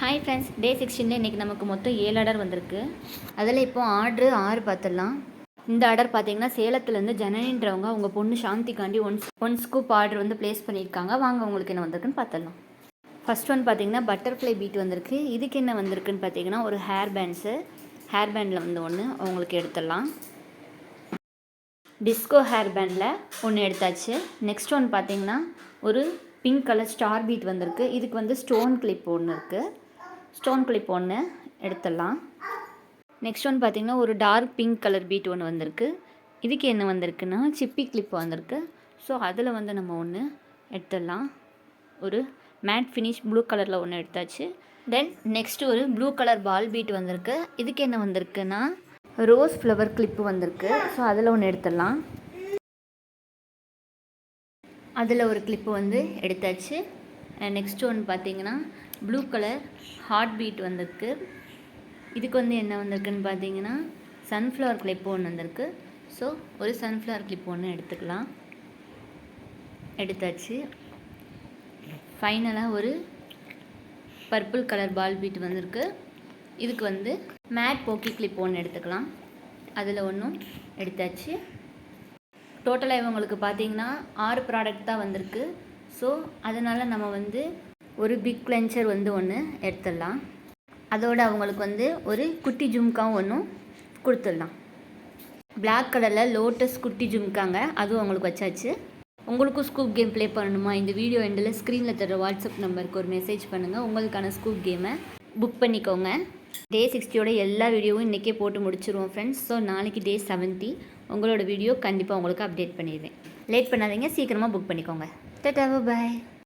Hi friends, டே 16 இன்றைக்கி நமக்கு மொத்தம் 7 ஆர்டர் வந்திருக்கு. அதில் இப்போது ஆர்டரு 6 பார்த்துடலாம். இந்த ஆர்டர் பார்த்தீங்கன்னா சேலத்துலேருந்து ஜனனின்றவங்க அவங்க பொண்ணு சாந்திக்காண்டி ஒன் ஸ்கூப் ஆர்டர் வந்து ப்ளேஸ் பண்ணியிருக்காங்க. வாங்க உங்களுக்கு என்ன வந்திருக்குன்னு பார்த்துடலாம். ஃபர்ஸ்ட் ஒன் பார்த்தீங்கன்னா பட்டர்ஃப்ளை பீட் வந்திருக்கு. இதுக்கு என்ன வந்திருக்குன்னு பார்த்தீங்கன்னா ஒரு ஹேர் பேண்டில் வந்து ஒன்று அவங்களுக்கு எடுத்துடலாம். டிஸ்கோ ஹேர் பேண்டில் ஒன்று எடுத்தாச்சு. நெக்ஸ்ட் ஒன் பார்த்தீங்கன்னா ஒரு பிங்க் கலர் ஸ்டார் பீட் வந்திருக்கு. இதுக்கு வந்து ஸ்டோன் கிளிப் ஒன்று இருக்குது. ஸ்டோன் கிளிப் ஒன்று எடுத்துடலாம். நெக்ஸ்ட் ஒன் பார்த்திங்கன்னா ஒரு டார்க் பிங்க் கலர் பீட் ஒன்று வந்திருக்கு. இதுக்கு என்ன வந்திருக்குன்னா சிப்பி கிளிப் வந்திருக்கு. ஸோ அதில் வந்து நம்ம ஒன்று எடுத்துடலாம். ஒரு மேட் ஃபினிஷ் ப்ளூ கலரில் ஒன்று எடுத்தாச்சு. தென் நெக்ஸ்ட்டு ஒரு ப்ளூ கலர் பால் பீட் வந்திருக்கு. இதுக்கு என்ன வந்திருக்குன்னா ரோஸ் ஃப்ளவர் கிளிப்பு வந்திருக்கு. ஸோ அதில் ஒன்று எடுத்துடலாம். அதில் ஒரு கிளிப்பு வந்து எடுத்தாச்சு. நெக்ஸ்ட் ஒன் பார்த்திங்கன்னா ப்ளூ கலர் ஹார்ட் பீட் வந்திருக்கு. இதுக்கு வந்து என்ன வந்திருக்குன்னு பார்த்தீங்கன்னா சன்ஃப்ளவர் கிளிப் ஒன்று வந்திருக்கு. ஸோ ஒரு சன்ஃப்ளவர் கிளிப் ஒன்று எடுத்துக்கலாம். எடுத்தாச்சு. ஃபைனலாக ஒரு பர்பிள் கலர் பால் பீட் வந்திருக்கு. இதுக்கு வந்து மேட் போக்கி கிளிப் ஒன்று எடுத்துக்கலாம். அதில் ஒன்றும் எடுத்தாச்சு. டோட்டலாக இவங்களுக்கு பார்த்தீங்கன்னா 6 ப்ராடக்ட் தான் வந்திருக்கு. ஸோ அதனால் நம்ம வந்து ஒரு பிக் கிளென்சர் வந்து ஒன்று எடுத்துடலாம். அதோடு அவங்களுக்கு வந்து ஒரு குட்டி ஜும்காவும் ஒன்றும் கொடுத்துடலாம். பிளாக் கலரில் லோட்டஸ் குட்டி ஜும்காங்க, அதுவும் அவங்களுக்கு வச்சாச்சு. உங்களுக்கும் ஸ்கூப் கேம் ப்ளே பண்ணணுமா? இந்த வீடியோ எண்டில் ஸ்க்ரீனில் தர வாட்ஸ்அப் நம்பருக்கு ஒரு மெசேஜ் பண்ணுங்கள். உங்களுக்கான ஸ்கூப் கேமை புக் பண்ணிக்கோங்க. டே 60யோட எல்லா வீடியோவும் இன்றைக்கே போட்டு முடிச்சிருவோம் ஃப்ரெண்ட்ஸ். ஸோ நாளைக்கு டே 70 உங்களோட வீடியோ கண்டிப்பாக உங்களுக்கு அப்டேட் பண்ணிடுவேன். லேட் பண்ணாதீங்க, சீக்கிரமாக புக் பண்ணிக்கோங்க. டாடா, பை.